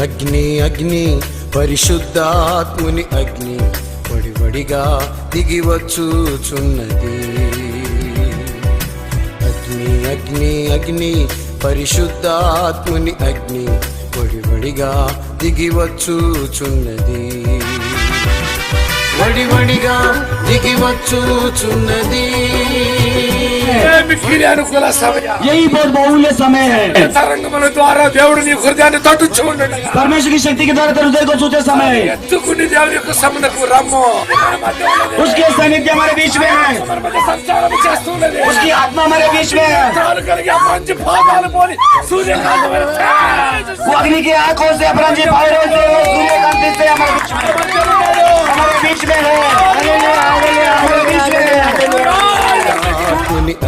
అగ్ని అగ్ని పరిశుద్ధాత్ముని అగ్ని వడివడిగా దిగి వచ్చుచున్నది. అగ్ని అగ్ని అగ్ని పరిశుద్ధాత్ముని అగ్ని వడివడిగా దిగి వచ్చుచున్నది. వడివడిగా దిగి వచ్చుచున్నది. यही बहुत बहुल्य समय है. द्वारा దేవుడిని హృదయాన్ని తట్టుచు ఉండగా परमेश्वर की शक्ति के द्वारा तेरे हृदय को छूते समय ఎత్తుకుని దేవుని యొక్క సమునకు రమ్ము. उसके सानिध्य हमारे बीच में है. సంచారం చేస్తున్నది. उसकी आत्मा हमारे बीच में है. కలిగే మంచి పాదాలు పోలి సూర్యకాంతి వలె वो अग्नि की आंखों से अपराधी फायरों से सूर्यकांति से हमारे बीच में है. हमारे बीच में है.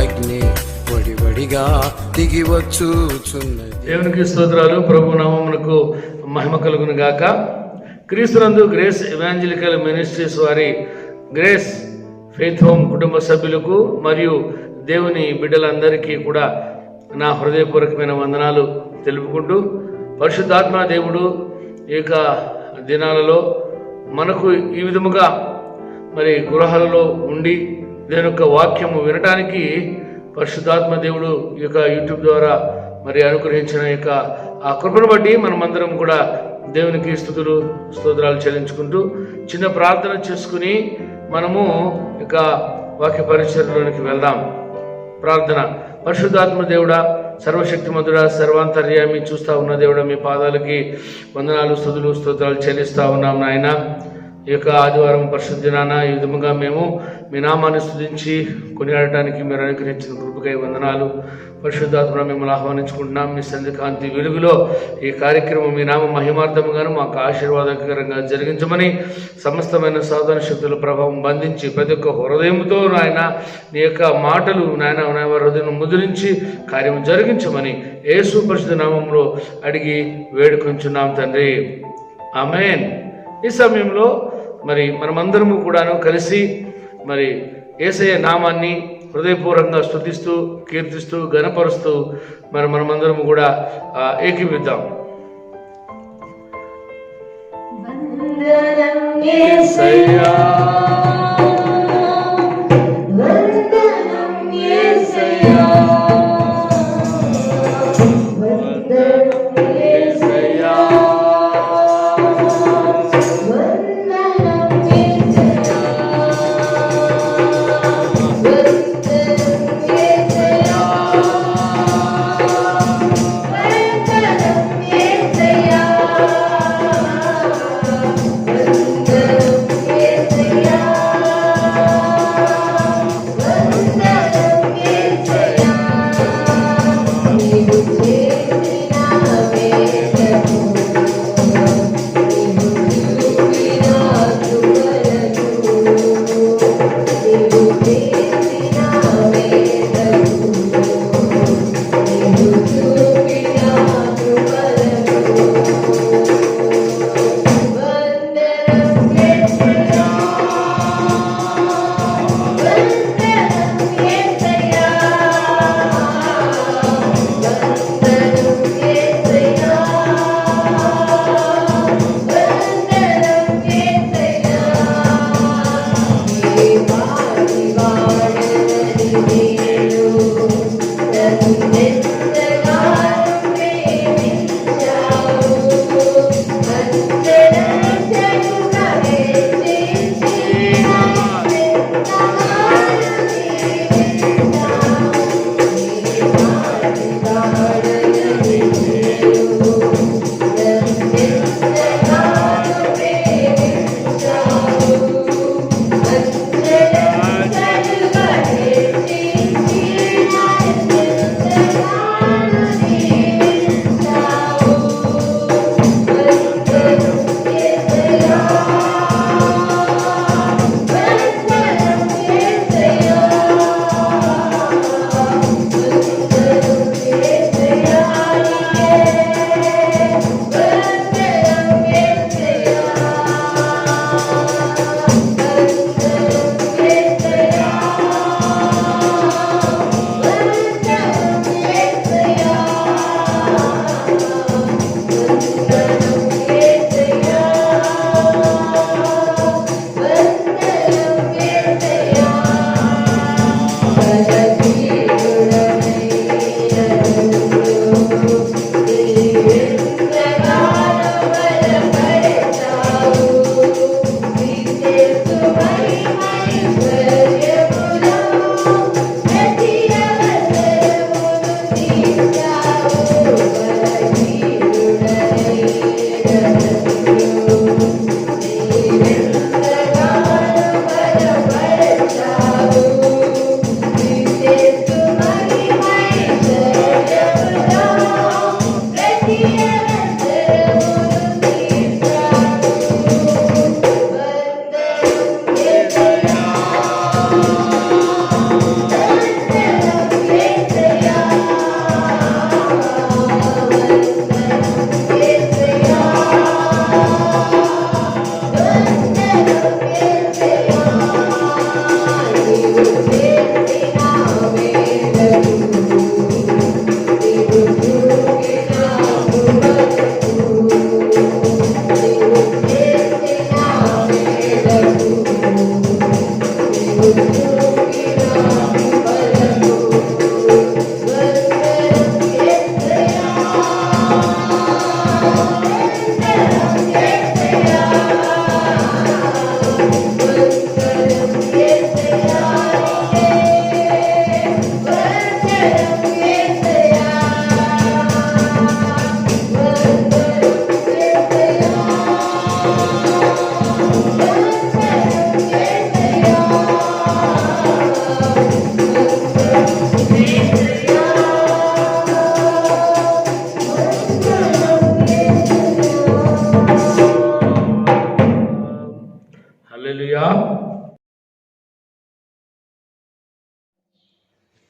అగ్ని వడివడిగా దిగి వచ్చుచున్నది. దేవునికి స్తోత్రాలు. ప్రభు నామమునకు మహిమ కలుగును గాక. క్రీస్తునందు గ్రేస్ ఎవాంజలికల్ మినిస్ట్రీస్ వారి గ్రేస్ ఫెయిత్ హోమ్ కుటుంబ సభ్యులకు మరియు దేవుని బిడ్డలందరికీ కూడా నా హృదయపూర్వకమైన వందనాలు తెలుపుకుంటూ, పరిశుద్ధాత్మ దేవుడు ఈ యొక్క దినాలలో మనకు ఈ విధముగా మరి గృహాలలో ఉండి దేవుని యొక్క వాక్యము వినటానికి పరిశుద్ధాత్మ దేవుడు ఈ యొక్క యూట్యూబ్ ద్వారా మరి అనుగ్రహించిన యొక్క ఆ కృపను బట్టి మనమందరం కూడా దేవునికి స్తుతులు స్తోత్రాలు చెల్లించుకుంటూ చిన్న ప్రార్థన చేసుకుని మనము ఇక వాక్య పరిచర్యలోనికి వెళ్దాం. ప్రార్థన. పరిశుద్ధాత్మ దేవుడా, సర్వశక్తిమంతుడా, సర్వాంతర్యామి, చూస్తా ఉన్న దేవుడా, మీ పాదాలకి వందనాలు స్తుతులు స్తోత్రాలు చెల్లిస్తా ఉన్నాం నాయన. ఈ యొక్క ఆదివారం పరిశుద్ధ దినాన ఈ విధముగా మేము మీ నామాన్ని స్తుతించి కొనియాడటానికి మీరు అనుగ్రహించిన కృపకై వందనాలు. పరిశుద్ధాత్మ మిమ్మల్ని ఆహ్వానించుకుంటున్నాం. మీ సంధికాంతి వెలుగులో ఈ కార్యక్రమం మీ నామ మహిమార్థముగాను మాకు ఆశీర్వాదకరంగా జరిగించమని, సమస్తమైన సాధన శక్తుల ప్రభావం బంధించి ప్రతి ఒక్క హృదయంతో నాయన నీ యొక్క మాటలు నాయన హృదయం ముద్రించి కార్యం జరిగించమని యేసు పరిశుద్ధ నామంలో అడిగి వేడుకొంచున్నాం తండ్రి. ఆమేన్. ఈ సమయంలో మరి మనమందరము కూడాను కలిసి మరి యేసయ్య నామాన్ని హృదయపూర్వకంగా స్తుతిస్తూ కీర్తిస్తూ ఘనపరుస్తూ మరి మనమందరము కూడా ఏకీవిద్దాం. యేసయ్యా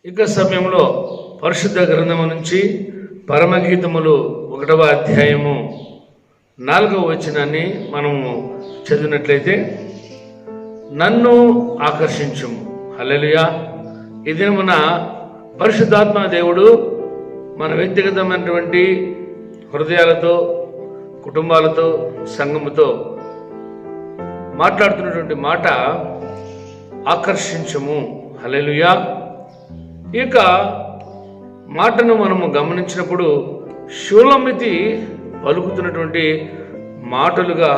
ఇక సమయంలో పరిశుద్ధ గ్రంథము నుంచి పరమగీతములు 1వ అధ్యాయము 4వ వచనాన్ని మనము చదివినట్లయితే, నన్ను ఆకర్షించుము. హల్లెలూయా. ఈ దినమున పరిశుద్ధాత్మ దేవుడు మన వ్యక్తిగతమైనటువంటి హృదయాలతో, కుటుంబాలతో, సంఘముతో మాట్లాడుతున్నటువంటి మాట ఆకర్షించము. హల్లెలూయా. ఇక మాటను మనము గమనించినప్పుడు షూలమితి పలుకుతున్నటువంటి మాటలుగా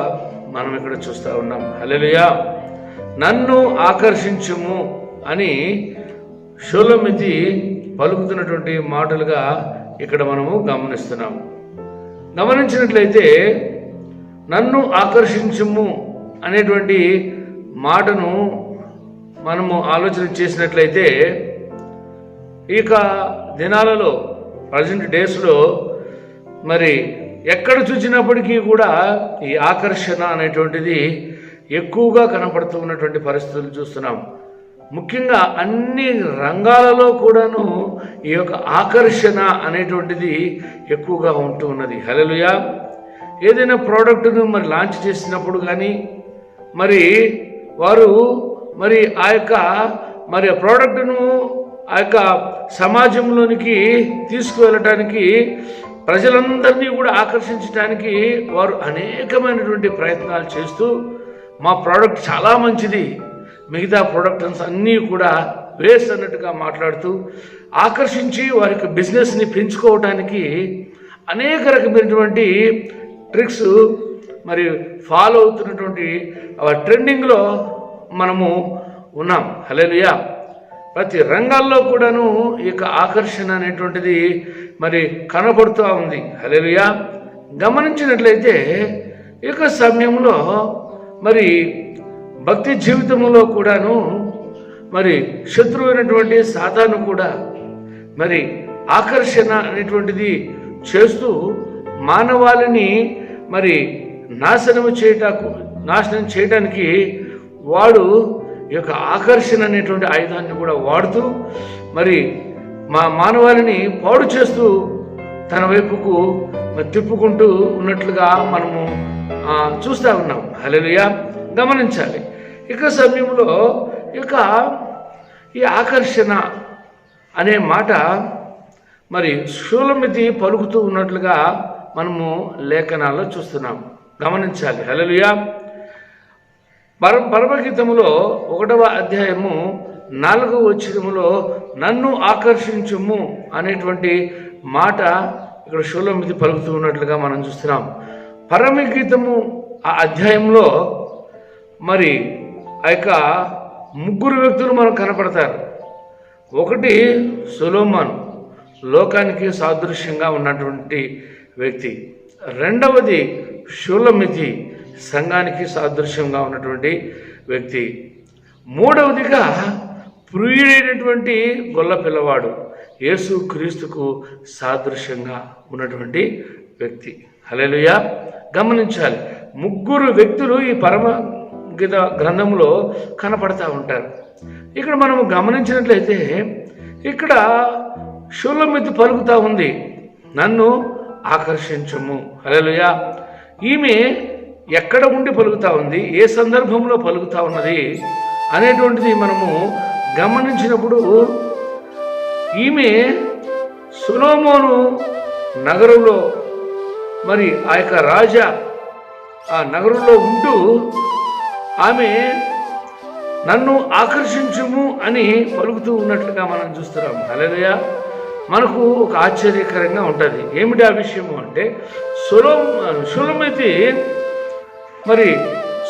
మనం ఇక్కడ చూస్తూ ఉన్నాం. హల్లెలూయా. నన్ను ఆకర్షించుము అని షూలమితి పలుకుతున్నటువంటి మాటలుగా ఇక్కడ మనము గమనిస్తున్నాం. గమనించినట్లయితే నన్ను ఆకర్షించుము అనేటువంటి మాటను మనము ఆలోచన చేసినట్లయితే, ఇక దినాలలో ప్రజెంట్ డేస్లో మరి ఎక్కడ చూసినప్పటికీ కూడా ఈ ఆకర్షణ అనేటువంటిది ఎక్కువగా కనపడుతూ ఉన్నటువంటి పరిస్థితులు చూస్తున్నాం. ముఖ్యంగా అన్ని రంగాలలో కూడాను ఈ యొక్క ఆకర్షణ అనేటువంటిది ఎక్కువగా ఉంటూ ఉన్నది. హల్లెలూయా. ఏదైనా ప్రోడక్ట్ను మరి లాంచ్ చేసినప్పుడు కానీ మరి వారు మరి ఆ యొక్క మరి ప్రోడక్ట్ను ఆ యొక్క సమాజంలోనికి తీసుకువెళ్ళటానికి, ప్రజలందరినీ కూడా ఆకర్షించడానికి వారు అనేకమైనటువంటి ప్రయత్నాలు చేస్తూ మా ప్రోడక్ట్ చాలా మంచిది, మిగతా ప్రోడక్ట్స్ అన్నీ కూడా వేస్ట్ అన్నట్టుగా మాట్లాడుతూ ఆకర్షించి వారి యొక్క బిజినెస్ని పెంచుకోవడానికి అనేక రకమైనటువంటి ట్రిక్స్ మరి ఫాలో అవుతున్నటువంటి ట్రెండింగ్లో మనము ఉన్నాం. హల్లెలూయా. ప్రతి రంగాల్లో కూడాను ఈ యొక్క ఆకర్షణ అనేటువంటిది మరి కనబడుతూ ఉంది. హల్లెలూయా. గమనించినట్లయితే ఈ యొక్క సమయంలో మరి భక్తి జీవితంలో కూడాను మరి శత్రువు అయినటువంటి సాతాను కూడా మరి ఆకర్షణ అనేటువంటిది చేస్తూ మానవాళిని మరి నాశనం చేయటానికి వాడు ఈ యొక్క ఆకర్షణ అనేటువంటి ఆయుధాన్ని కూడా వాడుతూ మరి మానవాళిని పాడు చేస్తూ తన వైపుకు తిప్పుకుంటూ ఉన్నట్లుగా మనము చూస్తూ ఉన్నాం. హల్లెలూయా. గమనించాలి. ఇక సమయంలో ఈ ఆకర్షణ అనే మాట మరి షూలమితి పలుకుతూ ఉన్నట్లుగా మనము లేఖనాల్లో చూస్తున్నాం. గమనించాలి. హల్లెలూయా. పరమగీతములో 1వ అధ్యాయము 4వ వచనములో నన్ను ఆకర్షించుము అనేటువంటి మాట ఇక్కడ షూలమితి పలుకుతూ ఉన్నట్లుగా మనం చూస్తున్నాం. పరమగీతము ఆ అధ్యాయంలో మరి ఆ యొక్క 3 వ్యక్తులు మనకు కనపడతారు. ఒకటి సొలొమోను, లోకానికి సాదృశ్యంగా ఉన్నటువంటి వ్యక్తి. రెండవది షూలమితి, సంఘానికి సాదృశ్యంగా ఉన్నటువంటి వ్యక్తి. మూడవదిగా ప్రియుడైనటువంటి గొల్ల పిల్లవాడు, యేసు క్రీస్తుకు సాదృశ్యంగా ఉన్నటువంటి వ్యక్తి. హల్లెలూయా. గమనించాలి. 3 వ్యక్తులు ఈ పరమగీత గ్రంథంలో కనపడతా ఉంటారు. ఇక్కడ మనము గమనించినట్లయితే ఇక్కడ షూలమితి పలుకుతా ఉంది, నన్ను ఆకర్షించుము. హల్లెలూయా. ఈమె ఎక్కడ ఉండి పలుకుతా ఉంది, ఏ సందర్భంలో పలుకుతా ఉన్నది అనేటువంటిది మనము గమనించినప్పుడు ఈమె సొలొమోను నగరంలో మరి ఆ యొక్క రాజా ఆ నగరంలో ఉంటూ ఆమె నన్ను ఆకర్షించుము అని పలుకుతూ ఉన్నట్లుగా మనం చూస్తున్నాం. హల్లెలూయా. మనకు ఒక ఆశ్చర్యకరంగా ఉంటుంది. ఏమిటి ఆ విషయము అంటే, షూలమితి మరి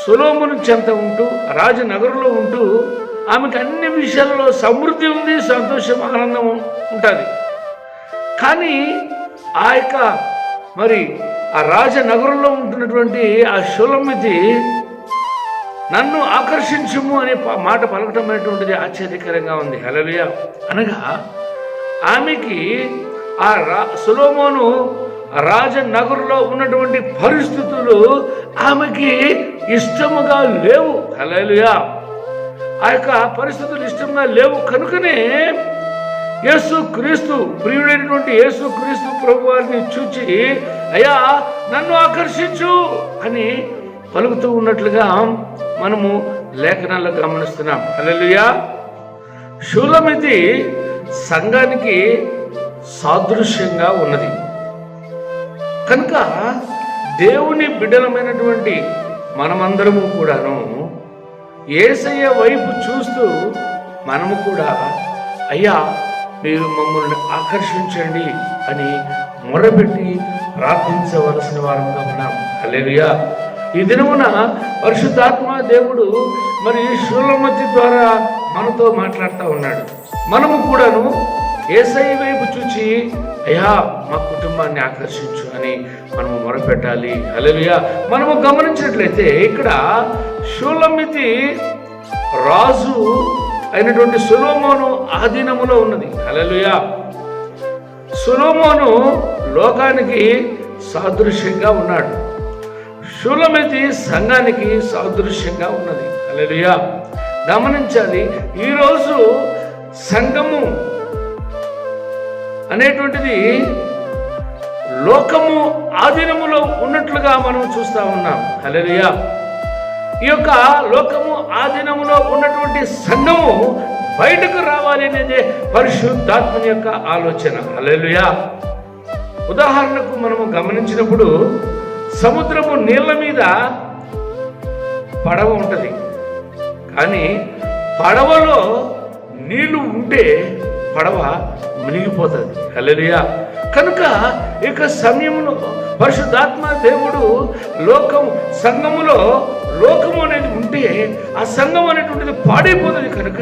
సొలొమోను చెంత ఉంటూ రాజనగరంలో ఉంటూ ఆమెకు అన్ని విషయాలలో సమృద్ధి ఉంది, సంతోషం, ఆనందం ఉంటుంది. కానీ ఆ యొక్క మరి ఆ రాజనగరంలో ఉంటున్నటువంటి ఆ షూలమితి నన్ను ఆకర్షించుము అనే మాట పలకటం అనేటువంటిది ఆశ్చర్యకరంగా ఉంది. హల్లెలూయా. అనగా ఆమెకి ఆ సొలొమోను రాజనగరంలో ఉన్నటువంటి పరిస్థితులు ఆమెకి ఇష్టముగా లేవు. హల్లెలూయా. ఆ యొక్క పరిస్థితులు ఇష్టంగా లేవు కనుకనే యేసు క్రీస్తు ప్రియుడైనటువంటి యేసు క్రీస్తు ప్రభు వారిని చూచి అయ్యా నన్ను ఆకర్షించు అని పలుకుతూ ఉన్నట్లుగా మనము లేఖనాల్లో గమనిస్తున్నాం. హల్లెలూయా. షూలమితి సంఘానికి సాదృశ్యంగా ఉన్నది కనుక దేవుని బిడ్డలమైనటువంటి మనమందరము కూడాను యేసయ్య వైపు చూస్తూ మనము కూడా అయ్యా మీరు మమ్మల్ని ఆకర్షించండి అని మొరపెట్టి ప్రార్థించవలసిన వారంగా ఉన్నాం. హల్లెలూయా. ఈ దినమున పరిశుద్ధాత్మ దేవుడు మరి షూలమితి ద్వారా మనతో మాట్లాడుతూ ఉన్నాడు. మనము కూడాను యేసయ్య వైపు చూచి అయ్యా మా కుటుంబాన్ని ఆకర్షించు అని మనము మొరపెట్టాలి. హల్లెలూయా. మనము గమనించినట్లయితే ఇక్కడ షూలమితి రాజు అయినటువంటి సొలొమోను ఆధీనములో ఉన్నది. హల్లెలూయా. సొలొమోను లోకానికి సాదృశ్యంగా ఉన్నాడు. షూలమితి సంఘానికి సాదృశ్యంగా ఉన్నది. హల్లెలూయా. గమనించాలి, ఈరోజు సంఘము అనేటువంటిది లోకము ఆధీనములో ఉన్నట్లుగా మనం చూస్తూ ఉన్నాం. హల్లెలూయా. ఈ యొక్క లోకము ఆధీనములో ఉన్నటువంటి సంఘము బయటకు రావాలి అనేది పరిశుద్ధాత్మని యొక్క ఆలోచన. హల్లెలూయా. ఉదాహరణకు మనము గమనించినప్పుడు సముద్రము నీళ్ల మీద పడవ ఉంటుంది, కానీ పడవలో నీళ్లు ఉంటే పడవ మునిగిపోతుంది. హల్లెలూయా. కనుక ఇక సమయంలో పరిశుద్ధాత్మ దేవుడు సంఘములో లోకము అనేది ఉంటే ఆ సంఘం అనేటువంటిది పాడైపోతుంది. కనుక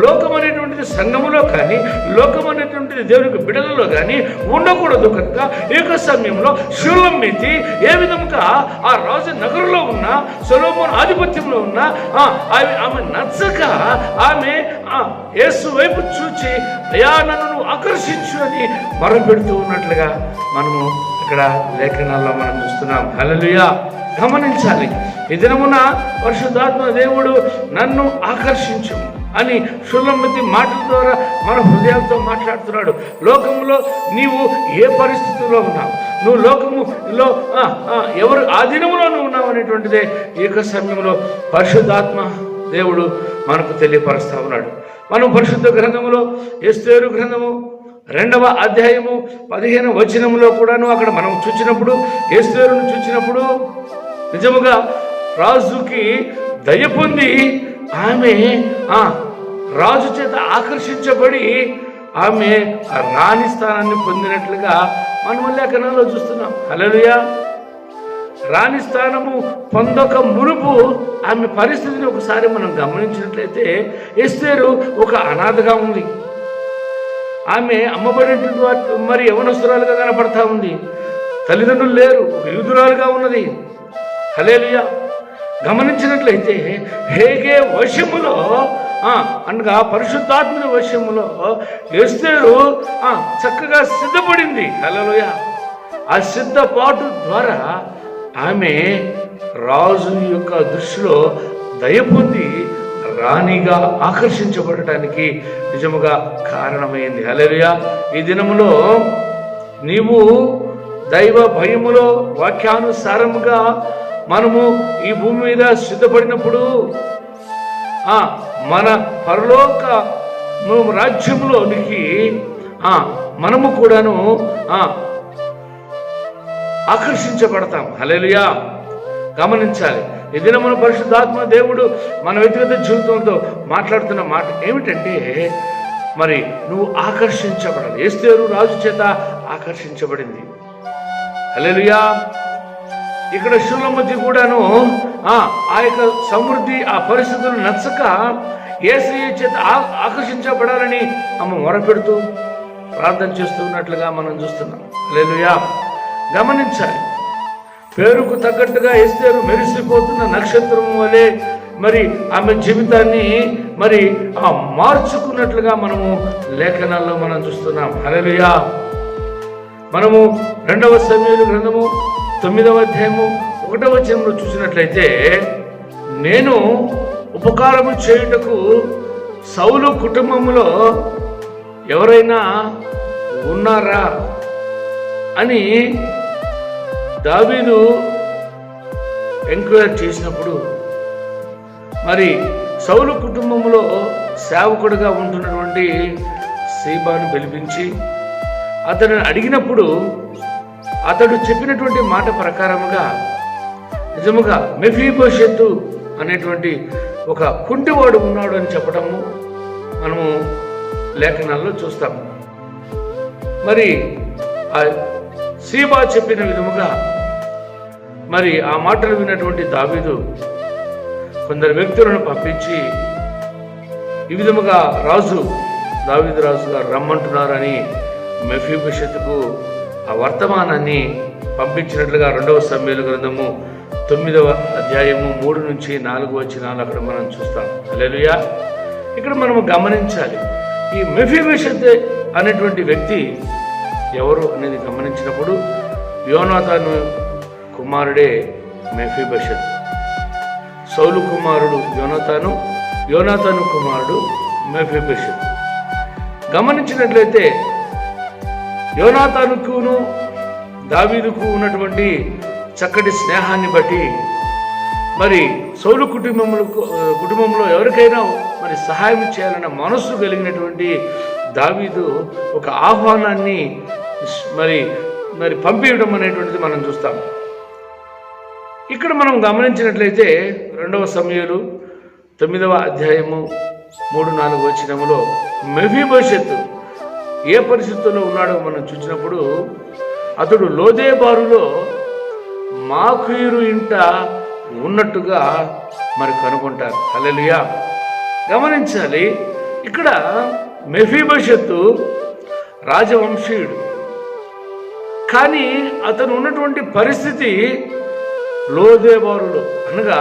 లోకం అనేటువంటిది సంఘములో కానీ లోకం అనేటువంటిది దేవునికి బిడలలో కానీ ఉండకూడదు. కనుక ఈ యొక్క సమయంలో షూలమితి ఏ విధంగా ఆ రాజు నగరంలో ఉన్న సొలొమోను ఆధిపత్యంలో ఉన్న ఆమె నచ్చక ఆమె యేసు వైపు చూచి అయ్యా నన్ను ఆకర్షించు అని మొరపెడుతూ ఉన్నట్లుగా మనము ఇక్కడ లేఖనాల్లో మనం చూస్తున్నాం. హల్లెలూయా. గమనించాలి, ఈ దినమున పరిశుద్ధాత్మ దేవుడు నన్ను ఆకర్షించు అని షూలమితి మాటల ద్వారా మన హృదయాలతో మాట్లాడుతున్నాడు. లోకంలో నీవు ఏ పరిస్థితుల్లో ఉన్నావు, నువ్వు లోకములో ఎవరు ఆధీనంలో నువ్వు ఉన్నావు అనేటువంటిదే ఈ యొక్క సమయంలో పరిశుద్ధాత్మ దేవుడు మనకు తెలియపరుస్తూ ఉన్నాడు. మనం పరిశుద్ధ గ్రంథములో ఎస్తేరు గ్రంథము 2వ అధ్యాయము 15వ వచనంలో కూడాను అక్కడ మనం చూచినప్పుడు ఎస్తేరును చూచినప్పుడు నిజముగా రాజుకి దయ పొంది ఆమె రాజు చేత ఆకర్షించబడి ఆమె రాణి స్థానాన్ని పొందినట్లుగా మనం లేఖనాల్లో చూస్తున్నాం. హల్లెలూయా. రాణి స్థానము పొందక మునుపు ఆమె పరిస్థితిని ఒకసారి మనం గమనించినట్లయితే ఎస్తేరు ఒక అనాథగా ఉంది. ఆమె అమ్మబడినటువంటి మరి యవనస్తురాలుగా కనపడతా ఉంది. తల్లిదండ్రులు లేరు, ఒక యూదురాలుగా ఉన్నది. హల్లెలూయా. గమనించినట్లయితే హేగే వశములో అనగా పరిశుద్ధాత్మని వశములో ఎస్తేరు చక్కగా సిద్ధపడింది. హల్లెలూయా. ఆ సిద్ధపాటు ద్వారా ఆమె రాజు యొక్క దృష్టిలో దయ పొంది రాణిగా ఆకర్షించబడటానికి నిజముగా కారణమైంది. హల్లెలూయా. ఈ దినములో నీవు దైవ భయములో వాక్యానుసారముగా మనము ఈ భూమి మీద సిద్ధపడినప్పుడు మన పరలోక రాజ్యంలోనికి మనము కూడాను ఆకర్షించబడతాం. హల్లెలూయా. గమనించాలి, ఈ దినమున పరిశుద్ధాత్మ దేవుడు మన వ్యక్తిగత జీవితంతో మాట్లాడుతున్న మాట ఏమిటంటే మరి నువ్వు ఆకర్షించబడాలి. ఎస్తేరు రాజు చేత ఆకర్షించబడింది. హల్లెలూయా. ఇక్కడ షూలమితి కూడాను ఆ యొక్క సమృద్ధి ఆ పరిస్థితులు నచ్చక యేసయ్య చేత ఆకర్షించబడాలని ఆమె మొరపెడుతూ ప్రార్థన చేస్తున్నట్లుగా మనం చూస్తున్నాం. హల్లెలూయా. గమనించాలి, పేరుకు తగ్గట్టుగా ఎస్తేరు మెరిసిపోతున్న నక్షత్రం వలె మరి ఆమె జీవితాన్ని మరి మార్చుకున్నట్లుగా మనము లేఖనాల్లో మనం చూస్తున్నాం. హల్లెలూయా. మనము 2వ సమూయేలు గ్రంథము 9వ అధ్యాయము 1వ వచనంలో చూసినట్లయితే నేను ఉపకారము చేయుటకు సౌలు కుటుంబములో ఎవరైనా ఉన్నారా అని దావీదు ఎంక్వైరీ చేసినప్పుడు మరి సౌలు కుటుంబంలో సేవకుడిగా ఉంటున్నటువంటి సీబాను పిలిపించి అతను అడిగినప్పుడు అతడు చెప్పినటువంటి మాట ప్రకారముగా నిజముగా మెఫీబోషెతు అనేటువంటి ఒక కుంటివాడు ఉన్నాడు అని చెప్పడము మనము లేఖనాల్లో చూస్తాం. మరి ఆ సీబా చెప్పిన విధముగా మరి ఆ మాటలు విన్నటువంటి దావీదు కొందరు వ్యక్తులను పంపించి ఈ విధముగా దావీదు రాజు గారు రమ్మంటున్నారని మెఫీబోషెతుకు ఆ వర్తమానాన్ని పంపించినట్లుగా 2వ సమూయేలు గ్రంథము 9వ అధ్యాయము 3 నుంచి 4 వచనాలు అక్కడ మనం చూస్తాం. హల్లెలూయా. ఇక్కడ మనము గమనించాలి, ఈ మెఫీబోషెతు అనేటువంటి వ్యక్తి ఎవరు అనేది గమనించినప్పుడు యోనాతాను కుమారుడే మెఫీబోషెతు. సౌలు కుమారుడు యోనాతాను కుమారుడు మెఫీబోషెతు. గమనించినట్లయితే యోనాతానుకును దావీదుకు ఉన్నటువంటి చక్కటి స్నేహాన్ని బట్టి మరి సౌలు కుటుంబంలో ఎవరికైనా మరి సహాయం చేయాలన్న మనస్సు కలిగినటువంటి దావీదు ఒక ఆహ్వానాన్ని మరి పంపించడం అనేటువంటిది మనం చూస్తాం. ఇక్కడ మనం గమనించినట్లయితే 2వ సమూయేలు 9వ అధ్యాయము 3-4 వచనములో మెఫీబోషెతు ఏ పరిస్థితుల్లో ఉన్నాడో మనం చూసినప్పుడు అతడు లోదేబారులో మాకీరు ఇంట ఉన్నట్టుగా మరి కనుగొంటారు. హల్లెలూయా. గమనించాలి, ఇక్కడ మెఫీబోషెతు రాజవంశీయుడు, కానీ అతను ఉన్నటువంటి పరిస్థితి లోదేబారులో అనగా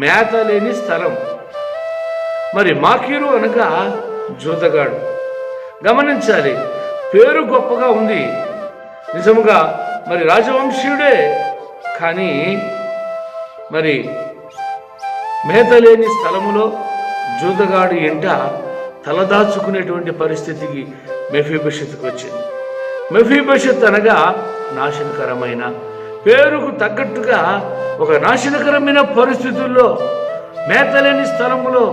మేత లేని స్థలం. మరి మాకీరు అనగా జూతగాడు. గమనించాలి, పేరు గొప్పగా ఉంది నిజముగా, మరి రాజవంశీయుడే, కానీ మరి మేత లేని స్థలములో జూతగాడు ఇంట తలదాచుకునేటువంటి పరిస్థితికి మెఫీబోషెతుకు వచ్చింది. మెఫీబోషెతు అనగా నాశనకరమైన, పేరుకు తగ్గట్టుగా ఒక నాశనకరమైన పరిస్థితుల్లో మేతలేని స్థలములో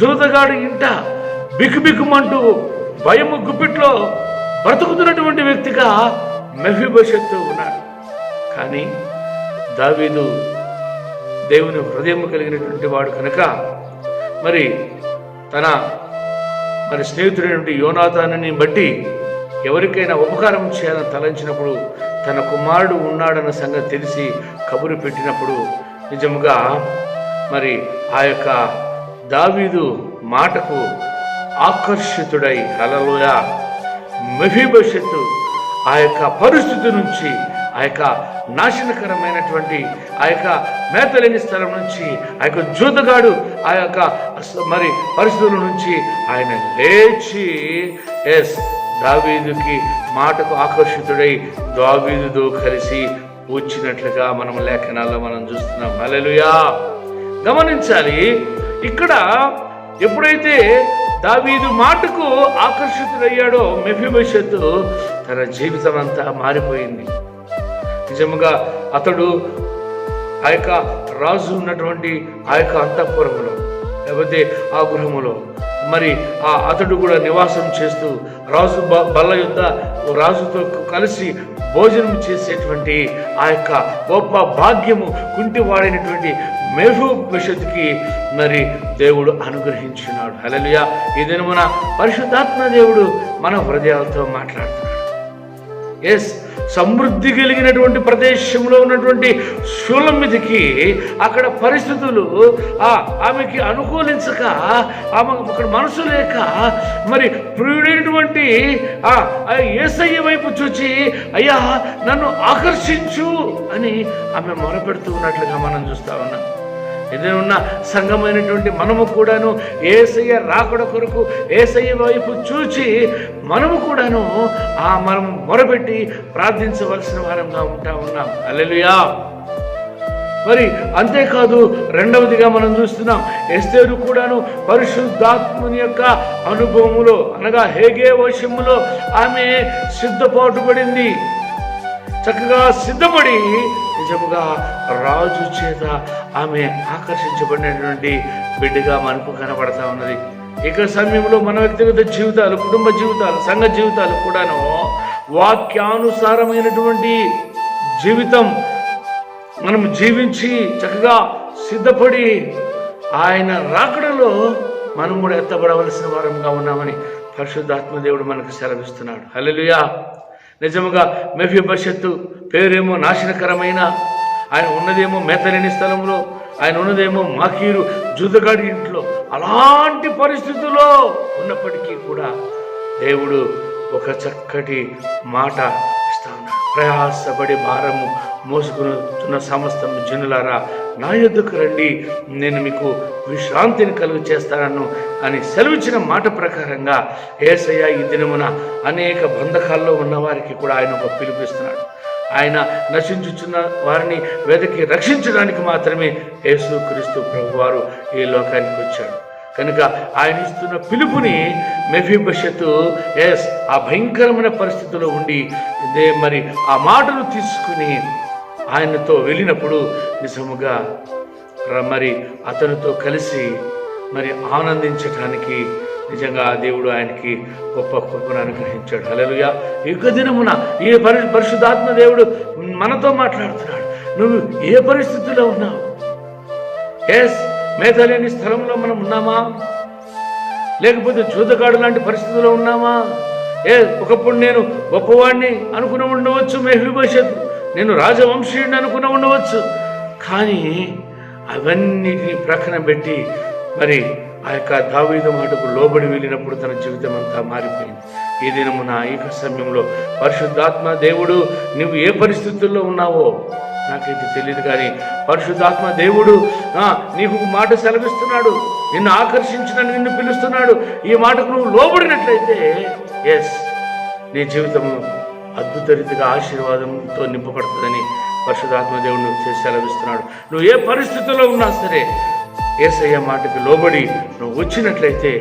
జూతగాడు ఇంట బిక్కుబిక్కుమంటూ భయము గుప్పిట్లో బ్రతుకుతున్నటువంటి వ్యక్తిగా మెఫీబోషెతు ఉన్నాడు. కానీ దావీదు దేవుని హృదయం కలిగినటువంటి వాడు కనుక మరి తన స్నేహితుడైనటువంటి యోనాతానుని బట్టి ఎవరికైనా ఉపకారం చేయాలని తలంచినప్పుడు తన కుమారుడు ఉన్నాడన్న సంగతి తెలిసి కబురు పెట్టినప్పుడు నిజముగా మరి ఆ యొక్క దావీదు మాటకు ఆకర్షితుడై హల్లెలూయా మెఫీబోషెతు ఆ యొక్క పరిస్థితి నుంచి, ఆ యొక్క నాశనకరమైనటువంటి ఆ యొక్క మేతలేని స్థలం నుంచి, ఆ యొక్క జూతగాడు ఆ యొక్క మరి పరిస్థితుల నుంచి ఆయన లేచి దావీదుకి మాటకు ఆకర్షితుడై దావీదుతో కలిసి వచ్చినట్లుగా మనం లేఖనాల్లో మనం చూస్తున్నాం. హల్లెలూయా. గమనించాలి, ఇక్కడ ఎప్పుడైతే దావీదు మాటకు ఆకర్షితుడయ్యాడో మెఫీబోషెతు తన జీవితం అంతా మారిపోయింది. నిజముగా అతడు ఆ యొక్క రాజు ఉన్నటువంటి ఆ యొక్క అంతఃపురములో లేకపోతే ఆ గృహములో మరి అతడు కూడా నివాసం చేస్తూ రాజు బల్ల యుద్ధ రాజుతో కలిసి భోజనం చేసేటువంటి ఆ యొక్క గొప్ప భాగ్యము కుంటివాడైనటువంటి మెఫీబోషెతుకి మరి దేవుడు అనుగ్రహించున్నాడు. హల్లెలూయా. ఈ దినమున పరిశుద్ధాత్మ దేవుడు మన హృదయాలతో మాట్లాడుతున్నాడు. సమృద్ధి కలిగినటువంటి ప్రదేశంలో ఉన్నటువంటి షూలమ్మిదికి అక్కడ పరిస్థితులు ఆమెకి అనుకూలించక ఆమె అక్కడ మనసు లేక మరి ప్రియుడైనటువంటి యేసయ్య వైపు చూచి అయ్యా నన్ను ఆకర్షించు అని ఆమె మొరపెడుతూ ఉన్నట్లుగా మనం చూస్తా ఉన్నాం. ఏదైనా ఉన్న సంఘమైనటువంటి మనము కూడాను యేసయ్య రాకడ కొరకు యేసయ్య వైపు చూచి మనము కూడాను మనం మొరపెట్టి ప్రార్థించవలసిన వారంగా ఉంటా ఉన్నాం. హల్లెలూయా. మరి అంతేకాదు రెండవదిగా మనం చూస్తున్నాం, ఎస్తేరు కూడాను పరిశుద్ధాత్మని యొక్క అనుభవములో అనగా హేగే వశములో ఆమె సిద్ధపాటుపడింది. చక్కగా సిద్ధపడి నిజముగా రాజు చేత ఆమె ఆకర్షించబడినటువంటి బిడ్డగా మనకు కనబడతా ఉన్నది. ఇక సమయంలో మన వ్యక్తిగత జీవితాలు, కుటుంబ జీవితాలు, సంఘ జీవితాలు కూడాను వాక్యానుసారమైనటువంటి జీవితం మనం జీవించి చక్కగా సిద్ధపడి ఆయన రాకడలో మనం కూడా ఎత్తబడవలసిన వారంగా ఉన్నామని పరిశుద్ధాత్మ దేవుడు మనకు సెలవిస్తున్నాడు. హల్లెలూయా. నిజముగా మెఫీబోషెతు పేరేమో నాశనకరమైన, ఆయన ఉన్నదేమో మేతలేని స్థలంలో, ఆయన ఉన్నదేమో మాకీరు జూదగాడి ఇంట్లో. అలాంటి పరిస్థితుల్లో ఉన్నప్పటికీ కూడా దేవుడు ఒక చక్కటి మాట ఇస్తా ఉన్నాడు. ప్రయాసపడి భారము మోసుకున్న సమస్తం జనులారా నా యొద్దకు రండి, నేను మీకు విశ్రాంతిని కలుగు చేస్తాను అని సెలవిచ్చిన మాట ప్రకారంగా యేసయ్య ఈ దినమున అనేక బంధకాల్లో ఉన్న వారికి కూడా ఆయన ఒక పిలుపిస్తున్నాడు. ఆయన నశించుచున్న వారిని వెతికి రక్షించడానికి మాత్రమే యేసుక్రీస్తు ప్రభువారు ఈ లోకానికి వచ్చాడు. కనుక ఆయన ఇస్తున్న పిలుపుని మెఫీబోషెతు ఆ భయంకరమైన పరిస్థితిలో ఉండి మరి ఆ మాటను తీసుకుని ఆయనతో వెళ్ళినప్పుడు నిజముగా మరి అతనితో కలిసి మరి ఆనందించటానికి నిజంగా దేవుడు ఆయనకి గొప్ప కృపను అనుగ్రహించాడు. హల్లెలూయా. ఈ దినమున ఈ పరిశుద్ధాత్మ దేవుడు మనతో మాట్లాడుతున్నాడు. నువ్వు ఏ పరిస్థితిలో ఉన్నావు? మేతలేని స్థలంలో మనం ఉన్నామా? లేకపోతే జూదగాడు లాంటి పరిస్థితుల్లో ఉన్నామా? ఒకప్పుడు నేను గొప్పవాడిని అనుకుని ఉండవచ్చు, మెఫీబోషెతు నేను రాజవంశీయుడిని అనుకుని ఉండవచ్చు. కానీ అవన్నిటిని ప్రక్కన పెట్టి మరి ఆ యొక్క దావీదు మాటకు లోబడి వెళ్ళినప్పుడు తన జీవితం అంతా మారిపోయింది. ఈ దినమున ఈ సమయంలో పరిశుద్ధాత్మ దేవుడు నువ్వు ఏ పరిస్థితుల్లో ఉన్నావో నాకైతే తెలియదు, కానీ పరిశుద్ధాత్మ దేవుడు నీకు మాట సెలవిస్తున్నాడు, నిన్ను ఆకర్షించిన నిన్ను పిలుస్తున్నాడు. ఈ మాటకు నువ్వు లోబడినట్లయితే నీ జీవితము అద్భుత రీతిగా ఆశీర్వాదంతో నింపబడుతుందని పరిశుద్ధాత్మ దేవుడు సెలవిస్తున్నాడు. నువ్వు ఏ పరిస్థితుల్లో ఉన్నా సరే యేసయ్య మాటకి లోబడి నువ్వు వచ్చినట్లయితే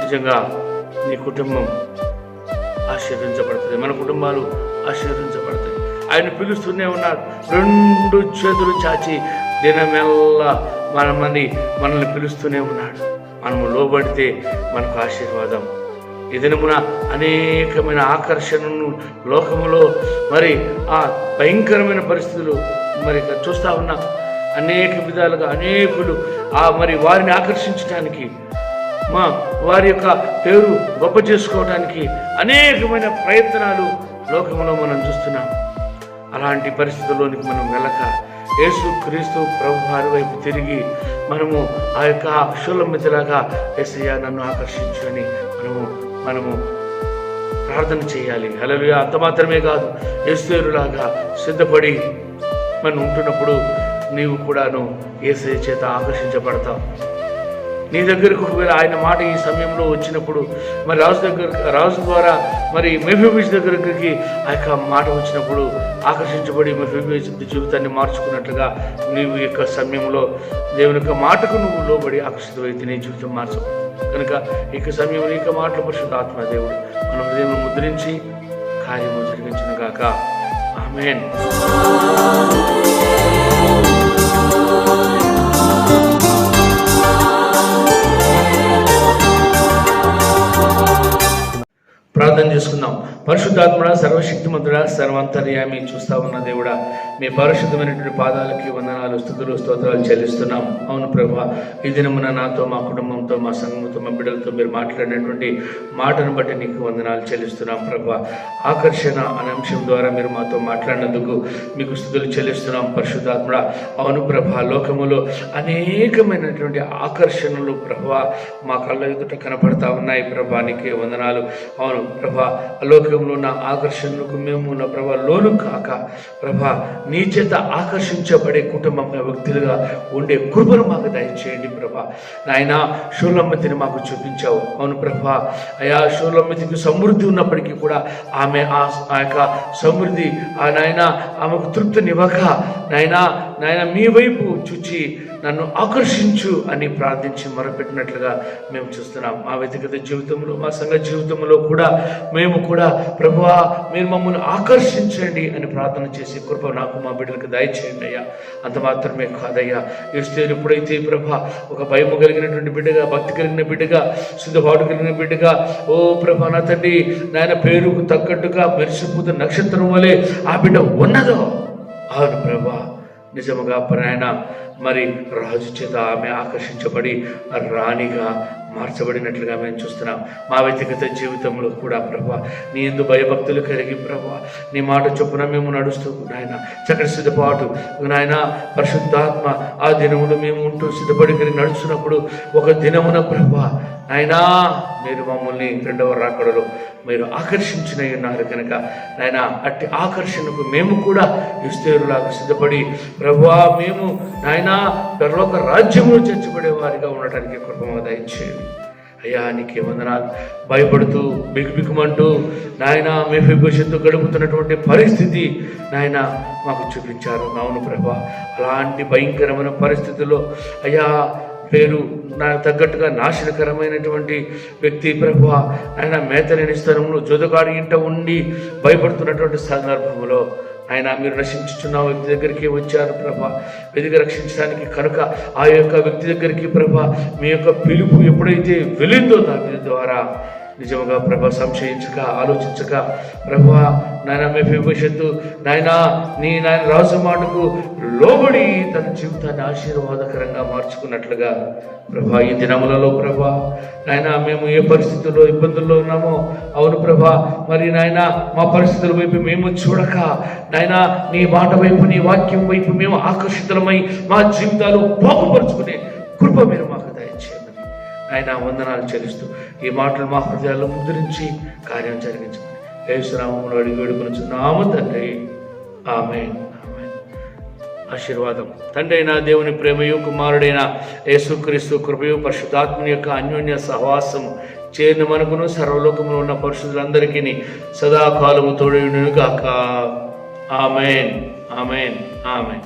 నిజంగా నీ కుటుంబం ఆశీర్వదించబడుతుంది, మన కుటుంబాలు ఆశీర్వదించబడతాయి. ఆయన పిలుస్తూనే ఉన్నాడు, 2 చేతులు చాచి దినమెల్లా మనల్ని పిలుస్తూనే ఉన్నాడు. మనము లోబడితే మనకు ఆశీర్వాదం. ఈ దినమున అనేకమైన ఆకర్షణను లోకములో మరి ఆ భయంకరమైన పరిస్థితులు మరి చూస్తూ ఉన్నాం. అనేక విధాలుగా అనేకులు మరి వారిని ఆకర్షించడానికి, వారి యొక్క పేరు గొప్ప చేసుకోవడానికి అనేకమైన ప్రయత్నాలు లోకంలో మనం చూస్తున్నాం. అలాంటి పరిస్థితుల్లోనికి మనం వెళ్ళక యేసుక్రీస్తు ప్రభువారి వైపు తిరిగి మనము ఆ యొక్క షుల్లమితిలాగా యేసయ్య నన్ను ఆకర్షించు అని మనము ప్రార్థన చేయాలి. హల్లెలూయా. అంత మాత్రమే కాదు, ఎస్తేరులాగా సిద్ధపడి మనం ఉంటున్నప్పుడు నీవు కూడాను యేసయ్య చేత ఆకర్షించబడతావు. నీ దగ్గరకు ఒకవేళ ఆయన మాట ఈ సమయంలో వచ్చినప్పుడు మరి రాజు ద్వారా మరి మెఫీబోషెతు దగ్గరికి ఆ యొక్క మాట వచ్చినప్పుడు ఆకర్షించబడి మెఫీబోషెతు జీవితాన్ని మార్చుకున్నట్లుగా నీవు ఈ యొక్క సమయంలో దేవుని యొక్క మాటకు నువ్వు లోబడి ఆకర్షితమైతే నీ జీవితం మార్చవు. కనుక ఈ సమయంలో ఈ మాటల పరిశుద్ధాత్మ దేవుడు మన హృదయం ముద్రించి కార్యము జరిగించును గాక. ఆమేన్. ప్రార్థన చేసుకుందాం. పరిశుద్ధాత్ముడా, సర్వశక్తిమంతుడా, సర్వాంతర్యామి, చూస్తా ఉన్న దేవుడా, మీ పరిశుద్ధమైనటువంటి పాదాలకి వందనాలు, స్తుతులు, స్తోత్రాలు చెల్లిస్తున్నాం. అవును ప్రభువా, ఈ దినమున నాతో, మా కుటుంబంతో, మా సంఘంతో, మా బిడ్డలతో మీరు మాట్లాడినటువంటి మాటను బట్టి నీకు వందనాలు చెల్లిస్తున్నాం ప్రభువా. ఆకర్షణ అనే అంశం ద్వారా మీరు మాతో మాట్లాడినందుకు మీకు స్తుతులు చెల్లిస్తున్నాం పరిశుద్ధాత్ముడా. అవును ప్రభా, లోకములో అనేకమైనటువంటి ఆకర్షణలు ప్రభువా మా కళ్ళ ఎదుట కనపడతా ఉన్నాయి ప్రభా, నీకే వందనాలు. అవును ప్రభా లోకంలో ఉన్న ఆకర్షణలకు మేము నా ప్రభా లోను కాక ప్రభా నీ చేత ఆకర్షించబడే కుటుంబం వ్యక్తులుగా ఉండే కృపను మాకు దయచేయండి ప్రభా. నాయన షూలమ్మతిని మాకు చూపించావు. అవును ప్రభా, అయా షూలమ్మతికి సమృద్ధి ఉన్నప్పటికీ కూడా ఆమె ఆ యొక్క సమృద్ధి నాయన ఆమెకు తృప్తినివ్వక నాయన మీ వైపు చూచి నన్ను ఆకర్షించు అని ప్రార్థించి మొరపెట్టినట్లుగా మేము చూస్తున్నాం. మా వ్యక్తిగత జీవితంలో, మా సంఘ జీవితంలో కూడా మేము కూడా ప్రభువా మీరు మమ్మల్ని ఆకర్షించండి అని ప్రార్థన చేసి కృప నాకు మా బిడ్డలకు దయచేయండి అయ్యా. అంత మాత్రమే కాదయ్యా, ఎస్తేరు ఎప్పుడైతే ప్రభా ఒక భయము కలిగినటువంటి బిడ్డగా, భక్తి కలిగిన బిడ్డగా, సిద్ధపాటు కలిగిన బిడ్డగా, ఓ ప్రభా నా తండ్రి నాయన పేరుకు తగ్గట్టుగా మెరిసిపోతున్న నక్షత్రం వలె ఆ బిడ్డ ఉన్నదో, అవును ప్రభా నిజముగా నాయన మరి రాజు చేత ఆమె ఆకర్షించబడి రాణిగా మార్చబడినట్లుగా మేము చూస్తున్నాం. మా వ్యక్తిగత జీవితంలో కూడా ప్రభా నీ యందు భయభక్తులు కలిగి ప్రభా నీ మాట చొప్పున మేము నడుస్తూ నాయన చక్కటి సిద్ధపాటు నాయన పరిశుద్ధాత్మ ఆ దినములు మేము ఉంటూ సిద్ధపడి కలిగి నడుస్తున్నప్పుడు ఒక దినమున ప్రభా నాయనా మీరు మమ్మల్ని రెండవ రాకడలో మీరు ఆకర్షించిన ఉన్నారు కనుక నాయన అట్టి ఆకర్షణకు మేము కూడా ఎస్తేరులాగా సిద్ధపడి ప్రభువా మేము నాయన పరలోక రాజ్యమును చేర్చబడే వారిగా ఉండటానికి కృపను దయచేయండి అయ్యా. నీకే వందనాలు. భయపడుతూ బిగుబిగుమంటూ నాయన మెఫీబోషెతు గడుపుతున్నటువంటి పరిస్థితి నాయన మాకు చూపించారు. అవును ప్రభా, అలాంటి భయంకరమైన పరిస్థితుల్లో అయ్యా పేరు నాకు తగ్గట్టుగా నాశనకరమైనటువంటి వ్యక్తి ప్రభువా ఆయన మేతలేని స్థలంలో జోదగాడి ఇంట ఉండి భయపడుతున్నటువంటి సందర్భంలో ఆయన మీరు రక్షించుచున్న వ్యక్తి దగ్గరికి వచ్చారు ప్రభా, వెతికి రక్షించడానికి కనుక ఆ యొక్క వ్యక్తి దగ్గరికి ప్రభా మీ యొక్క పిలుపు ఎప్పుడైతే వెళ్ళిందో దాని ద్వారా నిజముగా ప్రభా సంశయించక ఆలోచించక ప్రభా నాయన మెఫీబోషెతు నాయన రాజు మాటకు లోబడి తన జీవితాన్ని ఆశీర్వాదకరంగా మార్చుకున్నట్లుగా ప్రభా ఈ దినములలో ప్రభా నాయన మేము ఏ పరిస్థితుల్లో ఇబ్బందుల్లో ఉన్నామో అవును ప్రభా మరి నాయన మా పరిస్థితుల వైపు మేము చూడక నాయన నీ మాట వైపు నీ వాక్యం వైపు మేము ఆకర్షితులమై మా జీవితాలు బాగుపరుచుకునే కృప మీరు మాకు దయచేయమని ఆయన వందనాలు చెల్లిస్తూ ఈ మాటలు మా హృదయాల్లో ముద్రించి కార్యం జరిగించమని యేసునామములో అడిగి వేడుకొనుచున్నాము తండ్రి, ఆమేన్. ఆశీర్వాదం. తండ్రి అయిన దేవుని ప్రేమయు కుమారుడైన యేసుక్రీస్తు కృపయు పరిశుద్ధాత్మని యొక్క అన్యోన్య సహవాసము చేరిన మనకును సర్వలోకములో ఉన్న పరిశుద్ధులందరికీ సదాకాలము తోడయుడును గాక. ఆమేన్, ఆమేన్, ఆమేన్.